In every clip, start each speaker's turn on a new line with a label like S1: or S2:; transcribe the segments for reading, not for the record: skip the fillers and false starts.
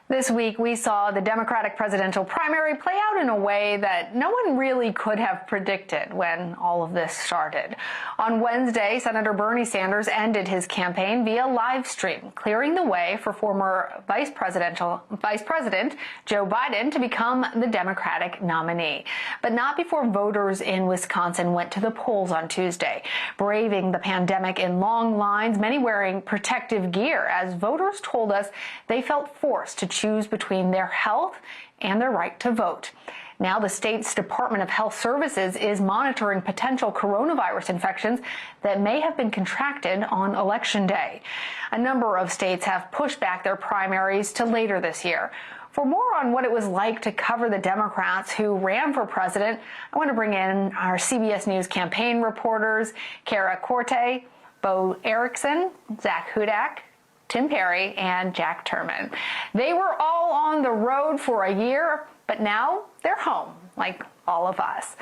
S1: This week, we saw the Democratic presidential primary play out in a way that no one really could have predicted when all of this started. On Wednesday, Senator Bernie Sanders ended his campaign via live stream, clearing the way for former Vice President Joe Biden to become the Democratic nominee. But not before voters in Wisconsin went to the polls on Tuesday, braving the pandemic in long lines, many wearing protective gear, as voters told us they felt forced to choose between their health and their right to vote. Now the state's Department of Health Services is monitoring potential coronavirus infections that may have been contracted on Election Day. A number of states have pushed back their primaries to later this year. For more on what it was like to cover the Democrats who ran for president, I want to bring in our CBS News campaign reporters, Cara Korte, Bo Erickson, Zak Hudak, Tim Perry, and Jack Turman. They were all on the road for a year, but now they're home, like all of us.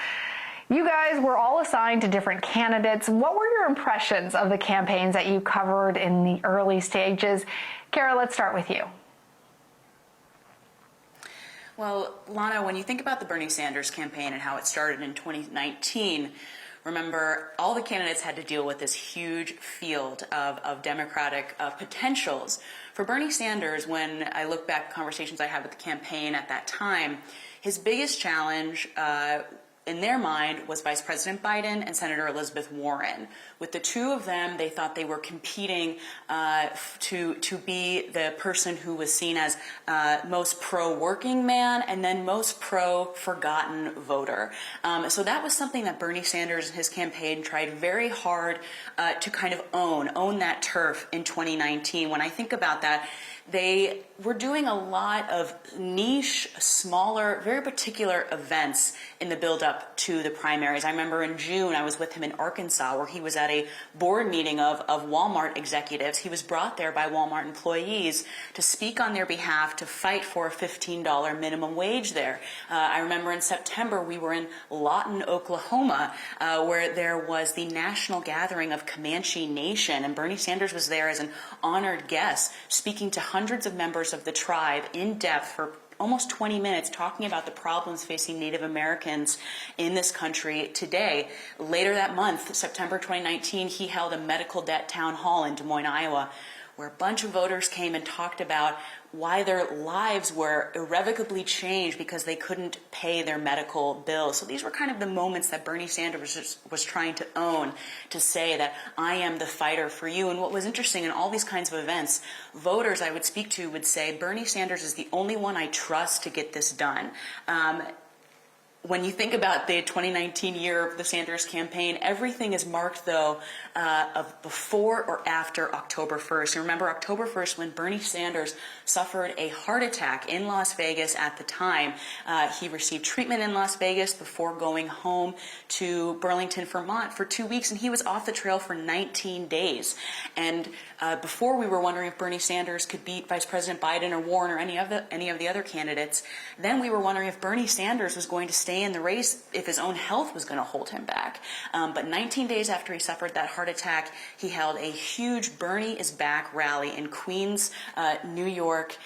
S1: You guys were all assigned to different candidates. What were your impressions of the campaigns that you covered in the early stages? Cara, let's start with you.
S2: Well, Lana, when you think about the Bernie Sanders campaign and how it started in 2019, remember, all the candidates had to deal with this huge field of Democratic potentials. For Bernie Sanders, when I look back at conversations I had with the campaign at that time, his biggest challenge in their mind was Vice President Biden and Senator Elizabeth Warren. With the two of them, they thought they were competing to be the person who was seen as most pro-working man and then most pro-forgotten voter. So that was something that Bernie Sanders and his campaign tried very hard to kind of own that turf in 2019. When I think about that, they were doing a lot of niche, smaller, very particular events in the build-up to the primaries. I remember in June, I was with him in Arkansas, where he was at a board meeting of Walmart executives. He was brought there by Walmart employees to speak on their behalf to fight for a $15 minimum wage there. I remember in September, we were in Lawton, Oklahoma, where there was the national gathering of Comanche Nation, and Bernie Sanders was there as an honored guest, speaking to hundreds of members of the tribe in depth for almost 20 minutes, talking about the problems facing Native Americans in this country today. Later that month, September 2019, he held a medical debt town hall in Des Moines, Iowa, where a bunch of voters came and talked about why their lives were irrevocably changed because they couldn't pay their medical bills. So these were kind of the moments that Bernie Sanders was trying to own, to say that I am the fighter for you. And what was interesting in all these kinds of events, voters I would speak to would say, Bernie Sanders is the only one I trust to get this done. When you think about the 2019 year of the Sanders campaign, everything is marked, though, of before or after October 1st. You remember October 1st, when Bernie Sanders suffered a heart attack in Las Vegas at the time. He received treatment in Las Vegas before going home to Burlington, Vermont for 2 weeks, and he was off the trail for 19 days. And before, we were wondering if Bernie Sanders could beat Vice President Biden or Warren or any of the other candidates. Then we were wondering if Bernie Sanders was going to stay in the race, if his own health was going to hold him back. But 19 days after he suffered that heart attack, he held a huge Bernie is Back rally in Queens, New York,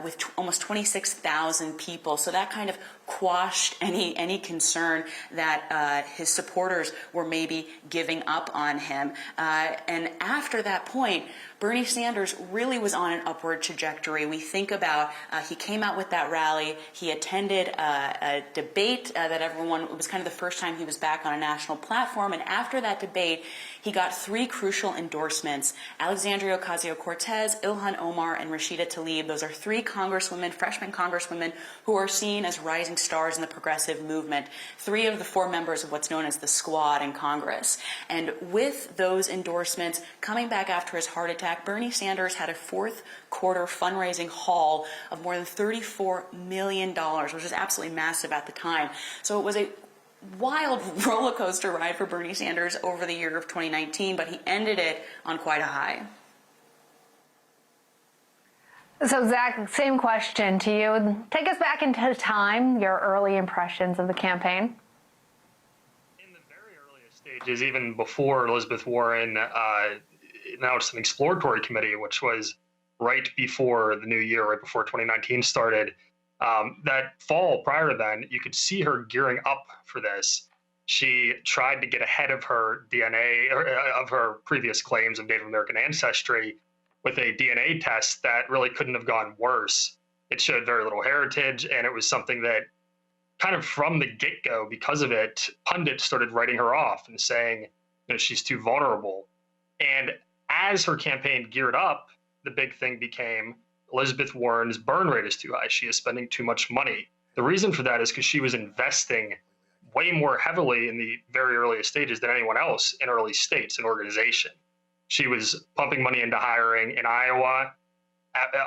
S2: with almost 26,000 people. So that kind of quashed any concern that his supporters were maybe giving up on him. And after that point, Bernie Sanders really was on an upward trajectory. We think about, he came out with that rally, he attended a debate that it was kind of the first time he was back on a national platform, and after that debate, he got three crucial endorsements: Alexandria Ocasio-Cortez, Ilhan Omar, and Rashida Tlaib. Those are three congresswomen, freshman congresswomen, who are seen as rising stars in the progressive movement, three of the four members of what's known as the Squad in Congress. And with those endorsements, coming back after his heart attack, Bernie Sanders had a fourth quarter fundraising haul of more than $34 million, which is absolutely massive at the time. So it was a wild roller coaster ride for Bernie Sanders over the year of 2019, but he ended it on quite a high.
S1: So, Zach, same question to you. Take us back into time, your early impressions of the campaign.
S3: In the very earliest stages, even before Elizabeth Warren announced an exploratory committee, which was right before the new year, right before 2019 started. That fall prior to then, you could see her gearing up for this. She tried to get ahead of her DNA, or of her previous claims of Native American ancestry, with a DNA test that really couldn't have gone worse. It showed very little heritage, and it was something that kind of from the get-go, because of it, pundits started writing her off and saying, she's too vulnerable. And as her campaign geared up, the big thing became Elizabeth Warren's burn rate is too high. She is spending too much money. The reason for that is because she was investing way more heavily in the very earliest stages than anyone else in early states and organization. She was pumping money into hiring in Iowa,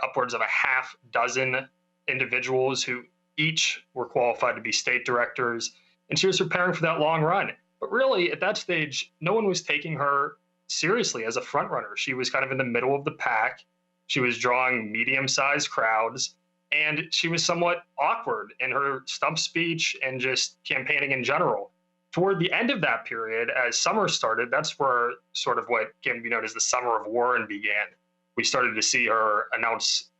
S3: upwards of a half dozen individuals who each were qualified to be state directors, and she was preparing for that long run. But really, at that stage, no one was taking her seriously as a front runner. She was kind of in the middle of the pack. She was drawing medium-sized crowds, and she was somewhat awkward in her stump speech and just campaigning in general. Toward the end of that period, as summer started, that's where sort of what came to be known as the Summer of Warren began. We started to see her announce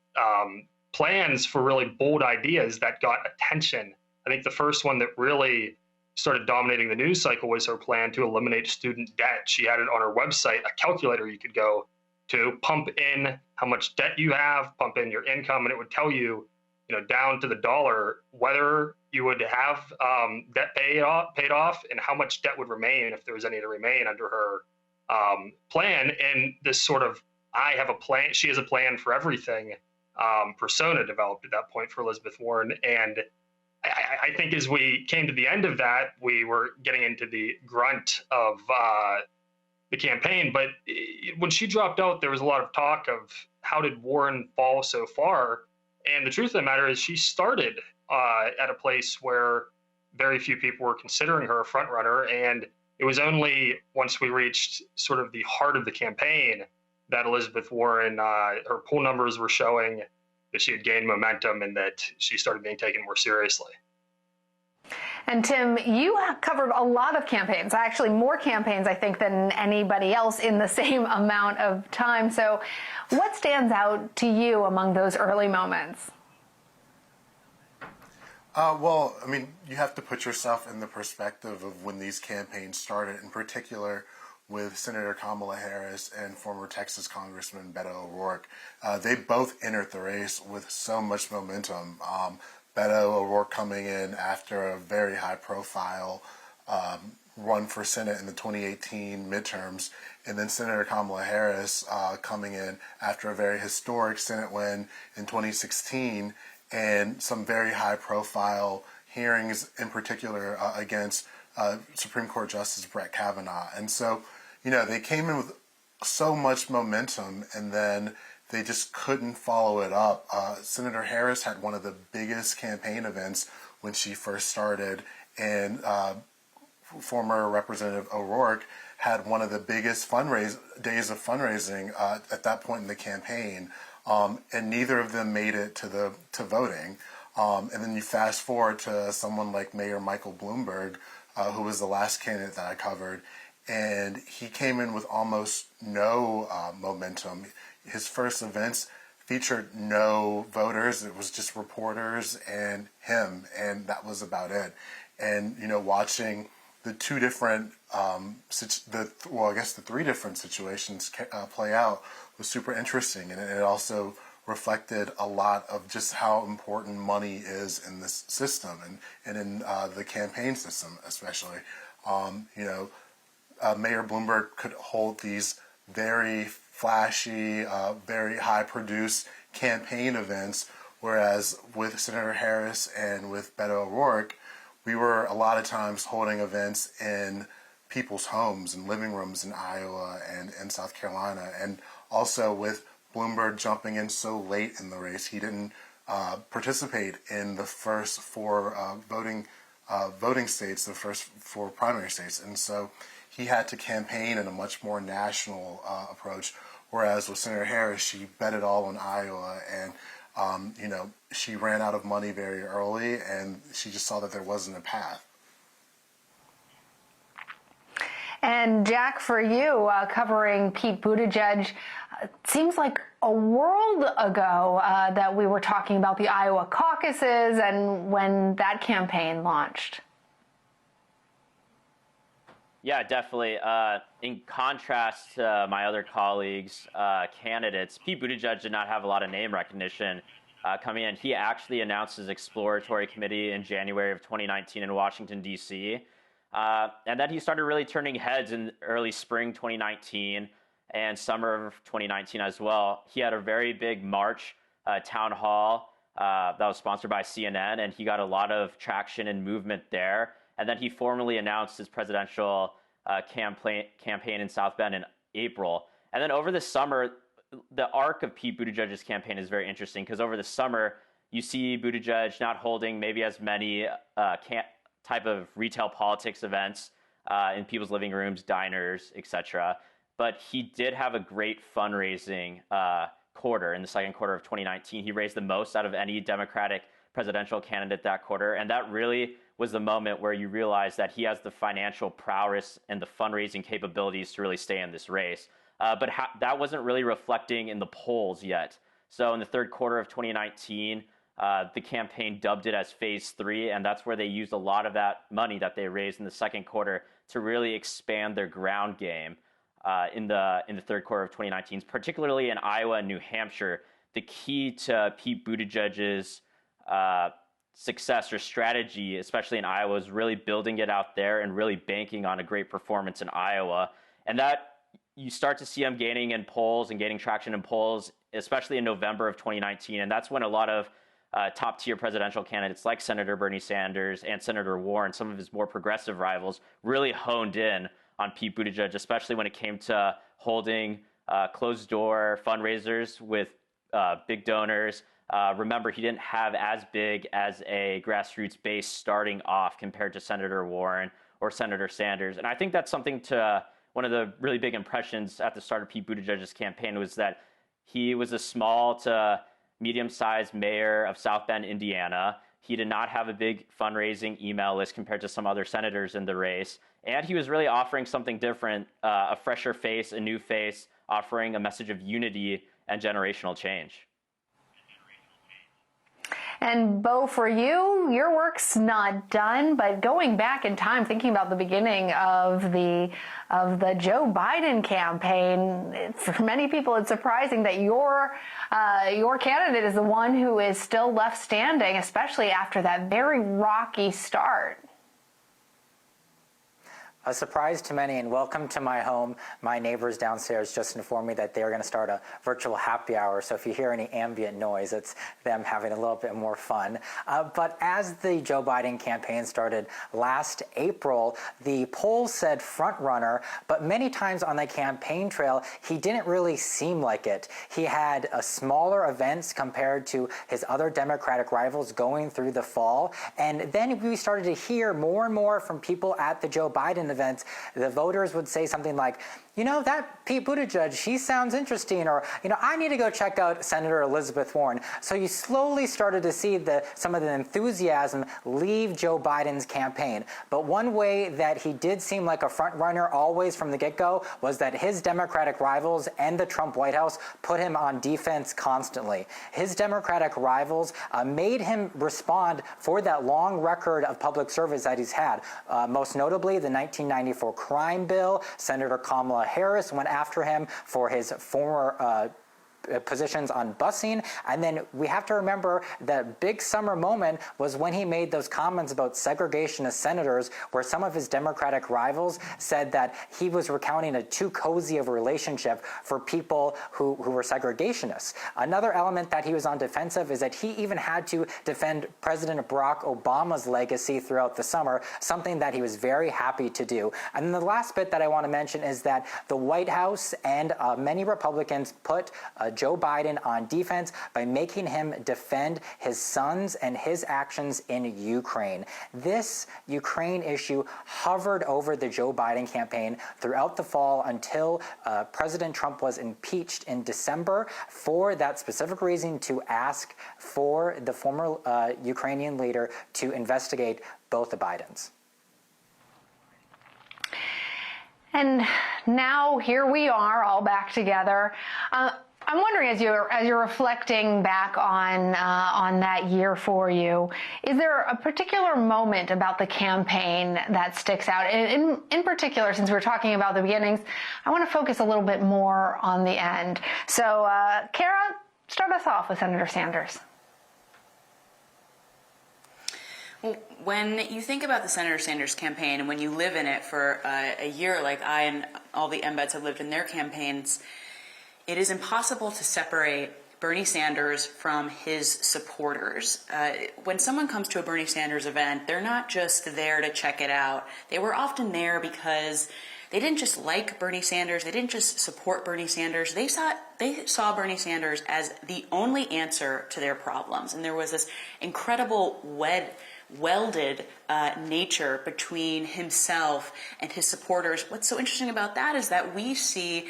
S3: plans for really bold ideas that got attention. I think the first one that really started dominating the news cycle was her plan to eliminate student debt. She had it on her website, a calculator you could go to pump in how much debt you have, pump in your income, and it would tell you, down to the dollar, whether you would have debt paid off and how much debt would remain if there was any to remain under her plan. And this sort of, I have a plan, she has a plan for everything persona developed at that point for Elizabeth Warren. And I think as we came to the end of that, we were getting into the grunt of the campaign. But when she dropped out, there was a lot of talk of how did Warren fall so far? And the truth of the matter is she started at a place where very few people were considering her a front runner. And it was only once we reached sort of the heart of the campaign that Elizabeth Warren, her poll numbers were showing that she had gained momentum and that she started being taken more seriously.
S1: And Tim, you covered a lot of campaigns, actually more campaigns, I think, than anybody else in the same amount of time. So what stands out to you among those early moments?
S4: Well, I mean, you have to put yourself in the perspective of when these campaigns started, in particular with Senator Kamala Harris and former Texas Congressman Beto O'Rourke. They both entered the race with so much momentum. Beto O'Rourke coming in after a very high-profile run for Senate in the 2018 midterms, and then Senator Kamala Harris coming in after a very historic Senate win in 2016, and some very high-profile hearings, in particular against Supreme Court Justice Brett Kavanaugh. And so, they came in with so much momentum, and then they just couldn't follow it up. Senator Harris had one of the biggest campaign events when she first started, and former Representative O'Rourke had one of the biggest days of fundraising at that point in the campaign, and neither of them made it to voting. And then you fast forward to someone like Mayor Michael Bloomberg, who was the last candidate that I covered, and he came in with almost no momentum. His first events featured no voters. It was just reporters and him, and that was about it. And, watching the two different, the three different situations play out was super interesting. And it also reflected a lot of just how important money is in this system and in the campaign system, especially. Mayor Bloomberg could hold these very flashy, very high-produced campaign events, whereas with Senator Harris and with Beto O'Rourke, we were a lot of times holding events in people's homes and living rooms in Iowa and South Carolina. And also with Bloomberg jumping in so late in the race, he didn't participate in the first four voting states, the first four primary states. And so he had to campaign in a much more national approach, whereas with Senator Harris, she bet it all on Iowa, and she ran out of money very early, and she just saw that there wasn't a path.
S1: And Jack, for you, covering Pete Buttigieg, It seems like a world ago that we were talking about the Iowa caucuses and when that campaign launched.
S5: Yeah, definitely. In contrast to my other colleagues, candidates, Pete Buttigieg did not have a lot of name recognition coming in. He actually announced his exploratory committee in January of 2019 in Washington, D.C. And then he started really turning heads in early spring 2019 and summer of 2019 as well. He had a very big March town hall that was sponsored by CNN, and he got a lot of traction and movement there. And then he formally announced his presidential campaign in South Bend in April. And then over the summer, the arc of Pete Buttigieg's campaign is very interesting because over the summer, you see Buttigieg not holding maybe as many type of retail politics events in people's living rooms, diners, etc. But he did have a great fundraising quarter in the second quarter of 2019. He raised the most out of any Democratic presidential candidate that quarter. And that really was the moment where you realize that he has the financial prowess and the fundraising capabilities to really stay in this race. But that wasn't really reflecting in the polls yet. So in the third quarter of 2019, the campaign dubbed it as Phase 3, and that's where they used a lot of that money that they raised in the second quarter to really expand their ground game in the third quarter of 2019, particularly in Iowa and New Hampshire. The key to Pete Buttigieg's success or strategy, especially in Iowa, is really building it out there and really banking on a great performance in Iowa. And that you start to see him gaining in polls and gaining traction in polls, especially in November of 2019. And that's when a lot of top tier presidential candidates like Senator Bernie Sanders and Senator Warren, some of his more progressive rivals, really honed in on Pete Buttigieg, especially when it came to holding closed door fundraisers with big donors. Remember, he didn't have as big as a grassroots base starting off compared to Senator Warren or Senator Sanders. And I think that's something to one of the really big impressions at the start of Pete Buttigieg's campaign was that he was a small to medium-sized mayor of South Bend, Indiana. He did not have a big fundraising email list compared to some other senators in the race. And he was really offering something different, a fresher face, a new face, offering a message of unity and generational change.
S1: And Bo, for you, your work's not done, but going back in time, thinking about the beginning of the Joe Biden campaign, for many people, it's surprising that your candidate is the one who is still left standing, especially after that very rocky start.
S6: A surprise to many, and welcome to my home. My neighbors downstairs just informed me that they are going to start a virtual happy hour, so if you hear any ambient noise, it's them having a little bit more fun. But as the Joe Biden campaign started last April, the polls said front runner, but many times on the campaign trail, he didn't really seem like it. He had smaller events compared to his other Democratic rivals going through the fall, and then we started to hear more and more from people at the Joe Biden events. The voters would say something like, you know, that Pete Buttigieg, he sounds interesting, or, you know, I need to go check out Senator Elizabeth Warren. So you slowly started to see some of the enthusiasm leave Joe Biden's campaign. But one way that he did seem like a front runner always from the get-go was that his Democratic rivals and the Trump White House put him on defense constantly. His Democratic rivals made him respond for that long record of public service that he's had. Most notably, the 1994 crime bill. Senator Kamala Harris went after him for his former positions on busing. And then we have to remember that big summer moment was when he made those comments about segregationist senators, where some of his Democratic rivals said that he was recounting a too cozy of a relationship for people who were segregationists. Another element that he was on defensive is that he even had to defend President Barack Obama's legacy throughout the summer, something that he was very happy to do. And then the last bit that I want to mention is that the White House and many Republicans put Joe Biden on defense by making him defend his sons and his actions in Ukraine. This Ukraine issue hovered over the Joe Biden campaign throughout the fall until President Trump was impeached in December for that specific reason, to ask for the former Ukrainian leader to investigate both the Bidens.
S1: And now here we are, all back together. I'm wondering, as you're reflecting back on that year for you, is there a particular moment about the campaign that sticks out? In particular, since we're talking about the beginnings, I want to focus a little bit more on the end. So, Cara, start us off with Senator Sanders.
S2: Well, when you think about the Senator Sanders campaign and when you live in it for a year like I and all the embeds have lived in their campaigns, it is impossible to separate Bernie Sanders from his supporters. When someone comes to a Bernie Sanders event, they're not just there to check it out. They were often there because they didn't just like Bernie Sanders. They didn't just support Bernie Sanders. They saw Bernie Sanders as the only answer to their problems. And there was this incredible welded nature between himself and his supporters. What's so interesting about that is that we see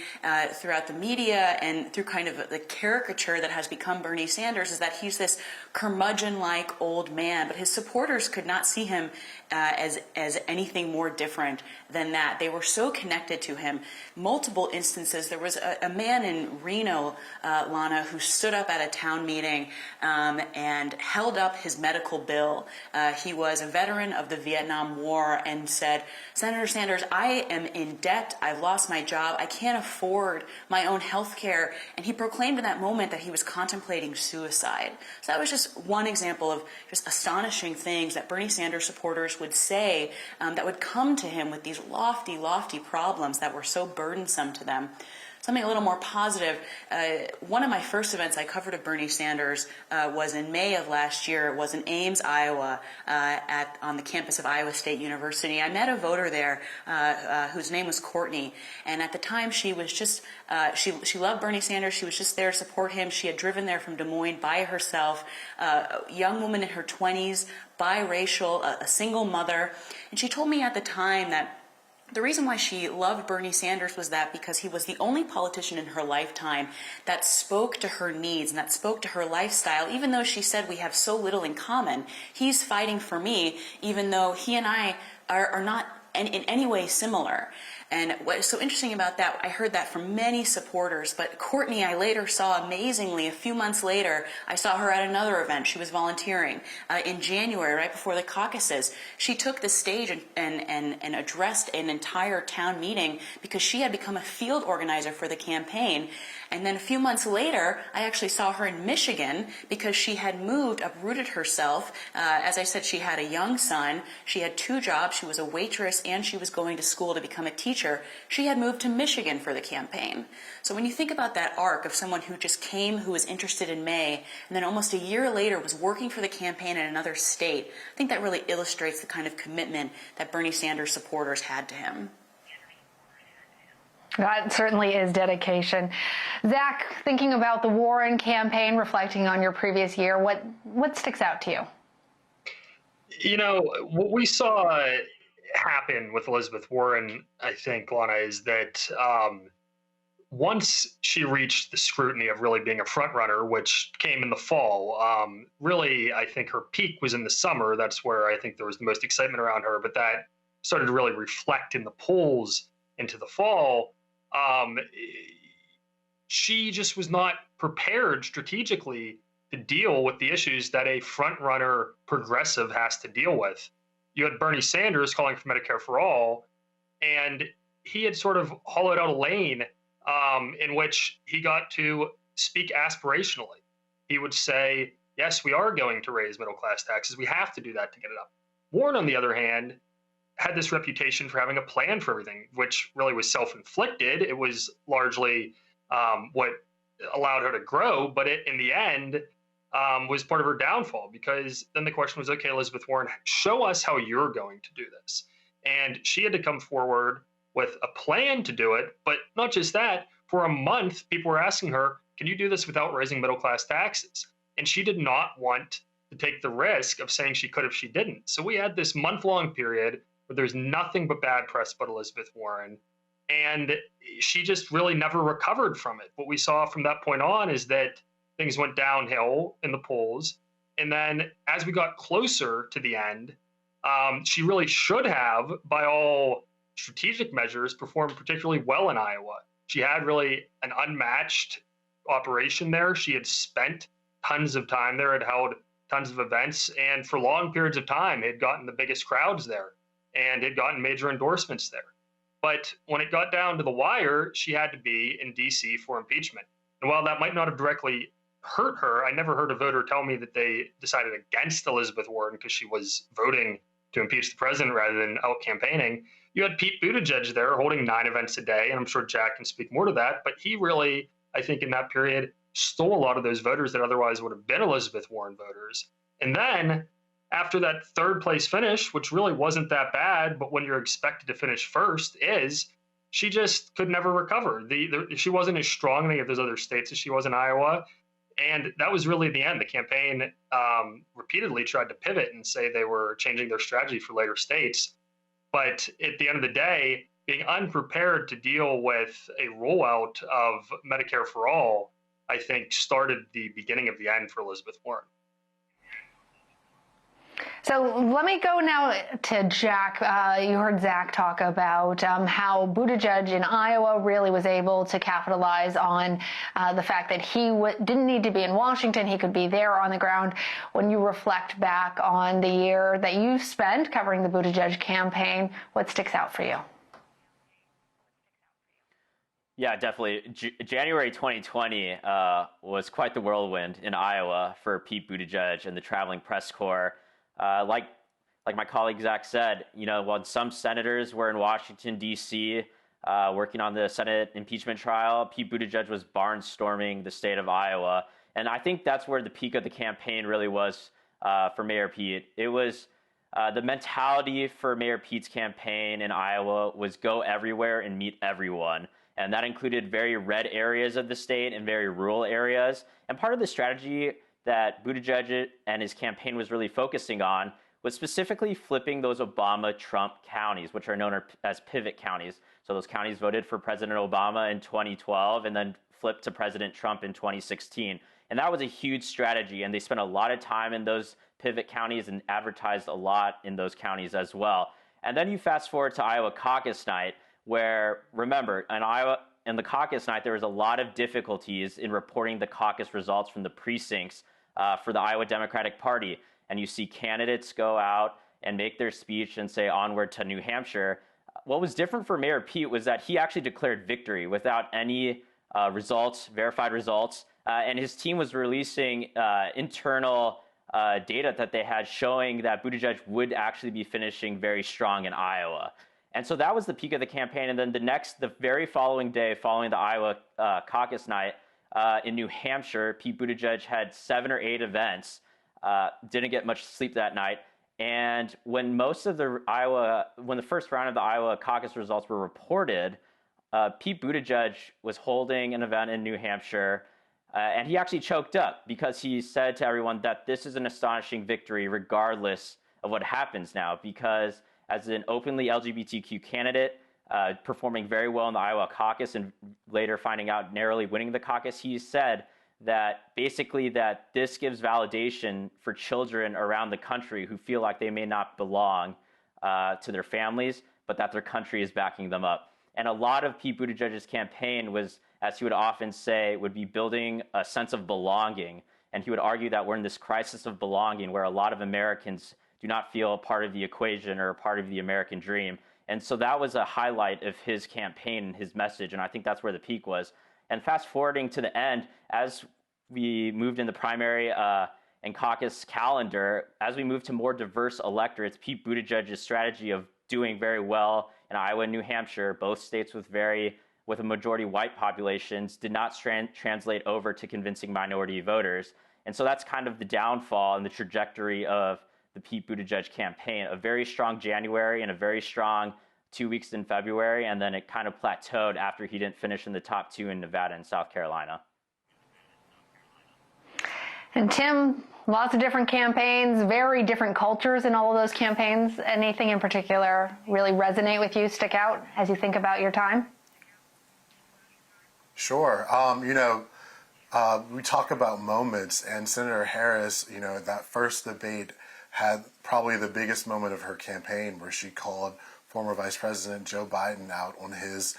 S2: throughout the media and through kind of the caricature that has become Bernie Sanders is that he's this curmudgeon-like old man, but his supporters could not see him as anything more different than that. They were so connected to him. Multiple instances. There was a man in Reno, Lana, who stood up at a town meeting and held up his medical bill. He was a veteran of the Vietnam War and said, "Senator Sanders, I am in debt. I've lost my job. I can't afford my own health care." And he proclaimed in that moment that he was contemplating suicide. So that was just one example of just astonishing things that Bernie Sanders supporters would say that would come to him with these lofty, lofty problems that were so burdensome to them. Something a little more positive. One of my first events I covered of Bernie Sanders was in May of last year. It was in Ames, Iowa, on the campus of Iowa State University. I met a voter there whose name was Courtney, and at the time she was just she loved Bernie Sanders. She was just there to support him. She had driven there from Des Moines by herself. A young woman in her 20s, biracial, a single mother, and she told me at the time that the reason why she loved Bernie Sanders was that because he was the only politician in her lifetime that spoke to her needs and that spoke to her lifestyle. Even though she said we have so little in common, he's fighting for me, even though he and I are not in any way similar. And what's so interesting about that, I heard that from many supporters, but Courtney I later saw amazingly. A few months later, I saw her at another event. She was volunteering. In January, right before the caucuses, she took the stage and addressed an entire town meeting because she had become a field organizer for the campaign. And then a few months later, I actually saw her in Michigan because she had moved, uprooted herself. As I said, she had a young son. She had 2 jobs. She was a waitress and she was going to school to become a teacher. She had moved to Michigan for the campaign. So when you think about that arc of someone who just came, who was interested in May, and then almost a year later was working for the campaign in another state, I think that really illustrates the kind of commitment that Bernie Sanders supporters had to him.
S1: That certainly is dedication. Zach, thinking about the Warren campaign, reflecting on your previous year, what sticks out to you?
S3: You know, what we saw happen with Elizabeth Warren, I think, Lana, is that once she reached the scrutiny of really being a front runner, which came in the fall, really, I think her peak was in the summer. That's where I think there was the most excitement around her. But that started to really reflect in the polls into the fall. She just was not prepared strategically to deal with the issues that a front runner progressive has to deal with. You had Bernie Sanders calling for Medicare for all, and he had sort of hollowed out a lane in which he got to speak aspirationally. He would say, yes, we are going to raise middle class taxes. We have to do that to get it up. Warren, on the other hand, had this reputation for having a plan for everything, which really was self-inflicted. It was largely what allowed her to grow, but it, in the end, was part of her downfall, because then the question was, okay, Elizabeth Warren, show us how you're going to do this. And she had to come forward with a plan to do it, but not just that. For a month, people were asking her, can you do this without raising middle-class taxes? And she did not want to take the risk of saying she could if she didn't. So we had this month-long period where there's nothing but bad press about Elizabeth Warren, and she just really never recovered from it. What we saw from that point on is that things went downhill in the polls, and then as we got closer to the end, she really should have, by all strategic measures, performed particularly well in Iowa. She had really an unmatched operation there. She had spent tons of time there, had held tons of events, and for long periods of time had gotten the biggest crowds there and had gotten major endorsements there. But when it got down to the wire, she had to be in DC for impeachment. And while that might not have directly hurt her, I never heard a voter tell me that they decided against Elizabeth Warren because she was voting to impeach the president rather than out campaigning. You had Pete Buttigieg there holding 9 events a day, and I'm sure Jack can speak more to that, but he really, I think in that period, stole a lot of those voters that otherwise would have been Elizabeth Warren voters. And then after that third place finish, which really wasn't that bad, but when you're expected to finish first, she just could never recover. She wasn't as strong in any of those other states as she was in Iowa. And that was really the end. The campaign repeatedly tried to pivot and say they were changing their strategy for later states. But at the end of the day, being unprepared to deal with a rollout of Medicare for all, I think started the beginning of the end for Elizabeth Warren.
S1: So let me go now to Jack. You heard Zach talk about how Buttigieg in Iowa really was able to capitalize on the fact that he didn't need to be in Washington. He could be there on the ground. When you reflect back on the year that you spent covering the Buttigieg campaign, what sticks out for you?
S5: Yeah, definitely. January 2020 was quite the whirlwind in Iowa for Pete Buttigieg and the traveling press corps. Like my colleague Zach said, when some senators were in Washington, D.C., working on the Senate impeachment trial, Pete Buttigieg was barnstorming the state of Iowa. And I think that's where the peak of the campaign really was for Mayor Pete. It was the mentality for Mayor Pete's campaign in Iowa was go everywhere and meet everyone. And that included very red areas of the state and very rural areas. And part of the strategy that Buttigieg and his campaign was really focusing on was specifically flipping those Obama-Trump counties, which are known as pivot counties. So those counties voted for President Obama in 2012 and then flipped to President Trump in 2016. And that was a huge strategy, and they spent a lot of time in those pivot counties and advertised a lot in those counties as well. And then you fast forward to Iowa caucus night, where, remember, in the caucus night, there was a lot of difficulties in reporting the caucus results from the precincts for the Iowa Democratic Party. And you see candidates go out and make their speech and say onward to New Hampshire. What was different for Mayor Pete was that he actually declared victory without any verified results. And his team was releasing internal data that they had showing that Buttigieg would actually be finishing very strong in Iowa. And so that was the peak of the campaign. And then the very following day, following the Iowa caucus night, in New Hampshire, Pete Buttigieg had 7 or 8 events, didn't get much sleep that night. And when the first round of the Iowa caucus results were reported, Pete Buttigieg was holding an event in New Hampshire, and he actually choked up because he said to everyone that this is an astonishing victory regardless of what happens now, because as an openly LGBTQ candidate, performing very well in the Iowa caucus and later finding out narrowly winning the caucus, he said that basically that this gives validation for children around the country who feel like they may not belong to their families, but that their country is backing them up. And a lot of Pete Buttigieg's campaign was, as he would often say, would be building a sense of belonging. And he would argue that we're in this crisis of belonging where a lot of Americans do not feel a part of the equation or a part of the American dream. And so that was a highlight of his campaign and his message, and I think that's where the peak was. And fast forwarding to the end, as we moved in the primary and caucus calendar, as we moved to more diverse electorates, Pete Buttigieg's strategy of doing very well in Iowa and New Hampshire, both states with a majority white populations, did not translate over to convincing minority voters. And so that's kind of the downfall and the trajectory of the Pete Buttigieg campaign. A very strong January and a very strong 2 weeks in February, and then it kind of plateaued after he didn't finish in the top 2 in Nevada and South Carolina.
S1: And Tim, lots of different campaigns, very different cultures in all of those campaigns. Anything in particular really resonate with you, stick out as you think about your time?
S4: Sure. We talk about moments, and Senator Harris, that first debate had probably the biggest moment of her campaign, where she called former Vice President Joe Biden out on his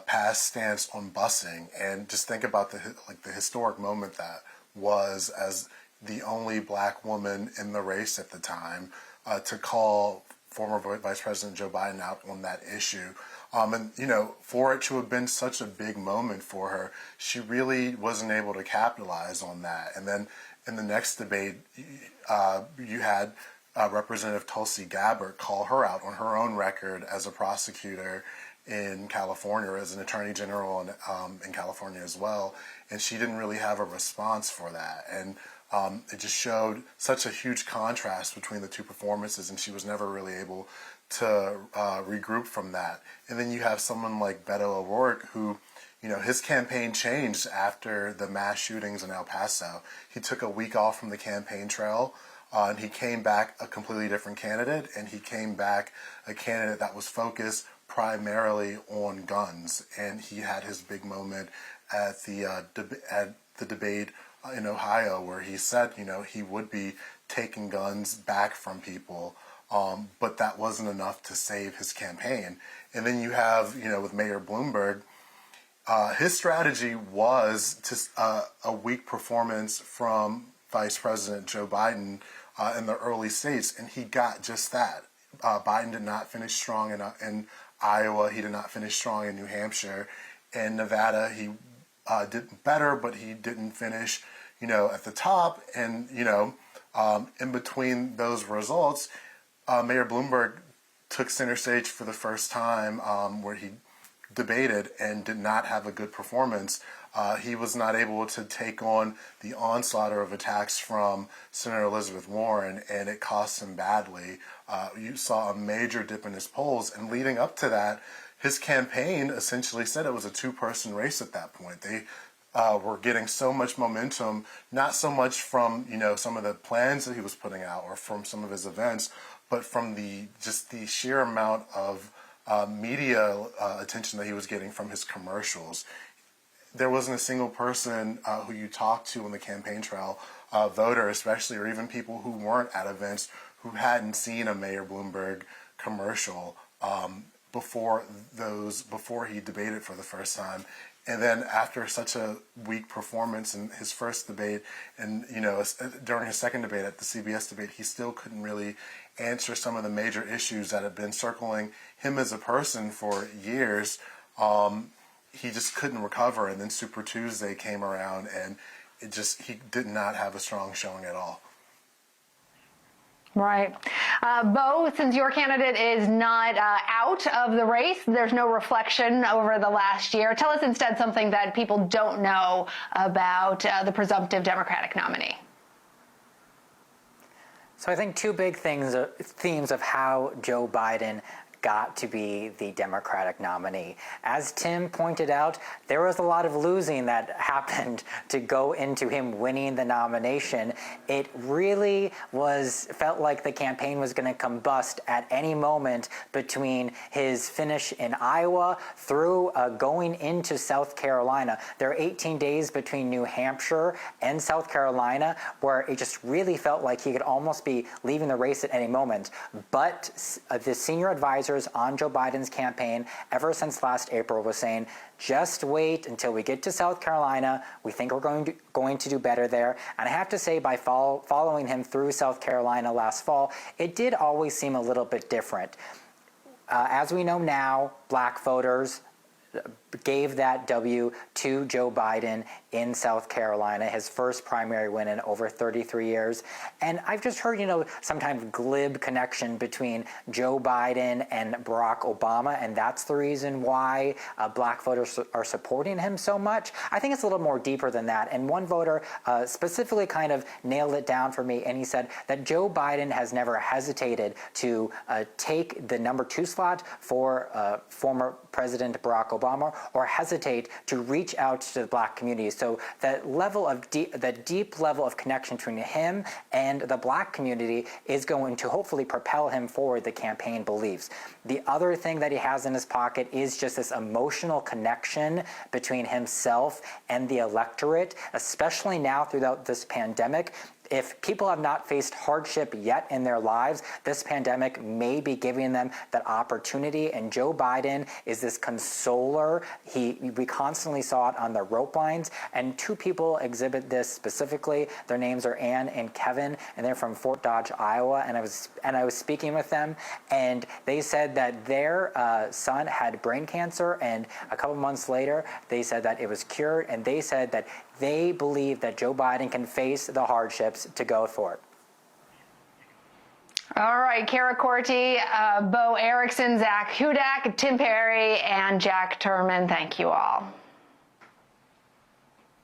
S4: past stance on busing, and just think about the historic moment that was as the only black woman in the race at the time to call former Vice President Joe Biden out on that issue. And, for it to have been such a big moment for her, she really wasn't able to capitalize on that. And then in the next debate, you had Representative Tulsi Gabbard call her out on her own record as a prosecutor in California, as an attorney general in California as well, and she didn't really have a response for that. And it just showed such a huge contrast between the two performances, and she was never really able to regroup from that. And then you have someone like Beto O'Rourke, who, his campaign changed after the mass shootings in El Paso. He took a week off from the campaign trail, and he came back a completely different candidate, and he came back a candidate that was focused primarily on guns. And he had his big moment at the debate in Ohio, where he said, he would be taking guns back from people, but that wasn't enough to save his campaign. And then you have, with Mayor Bloomberg, his strategy was to a weak performance from Vice President Joe Biden in the early states, and he got just that. Biden did not finish strong in Iowa. He did not finish strong in New Hampshire. In Nevada, he did better, but he didn't finish, at the top. And, in between those results, Mayor Bloomberg took center stage for the first time, where he debated and did not have a good performance. He was not able to take on the onslaught of attacks from Senator Elizabeth Warren, and it cost him badly. You saw a major dip in his polls, and leading up to that, his campaign essentially said it was a two-person race at that point. They were getting so much momentum, not so much from some of the plans that he was putting out or from some of his events, but from the sheer amount of media attention that he was getting from his commercials. There wasn't a single person who you talked to on the campaign trail, voter especially, or even people who weren't at events, who hadn't seen a Mayor Bloomberg commercial before he debated for the first time. And then after such a weak performance in his first debate, and during his second debate at the CBS debate, he still couldn't really answer some of the major issues that have been circling him as a person for years. He just couldn't recover, and then Super Tuesday came around, and he did not have a strong showing at all.
S1: Right. Bo, since your candidate is not out of the race, there's no reflection over the last year. Tell us instead something that people don't know about the presumptive Democratic nominee.
S6: So I think two big themes of how Joe Biden got to be the Democratic nominee. As Tim pointed out, there was a lot of losing that happened to go into him winning the nomination. It really felt like the campaign was going to combust at any moment between his finish in Iowa through going into South Carolina. There are 18 days between New Hampshire and South Carolina where it just really felt like he could almost be leaving the race at any moment. But the senior advisor on Joe Biden's campaign ever since last April was saying, just wait until we get to South Carolina. We think we're going to do better there. And I have to say, by following him through South Carolina last fall, it did always seem a little bit different. As we know now, black voters gave that W to Joe Biden in South Carolina, his first primary win in over 33 years. And I've just heard, sometimes glib connection between Joe Biden and Barack Obama, and that's the reason why black voters are supporting him so much. I think it's a little more deeper than that. And one voter specifically kind of nailed it down for me, and he said that Joe Biden has never hesitated to take the number 2 slot for former President Barack Obama, or hesitate to reach out to the black community. So that deep level of connection between him and the black community is going to hopefully propel him forward, the campaign believes. The other thing that he has in his pocket is just this emotional connection between himself and the electorate, especially now throughout this pandemic. if people have not faced hardship yet in their lives, this pandemic may be giving them that opportunity. And Joe Biden is this consoler. We constantly saw it on the rope lines, and two people exhibit this specifically. Their names are Ann and Kevin, and they're from Fort Dodge, Iowa. And I was speaking with them, and they said that their son had brain cancer, and a couple months later, they said that it was cured, and they said that they believe that Joe Biden can face the hardships to go for it.
S1: All right, Cara Korte, Bo Erickson, Zak Hudak, Tim Perry, and Jack Turman, thank you all.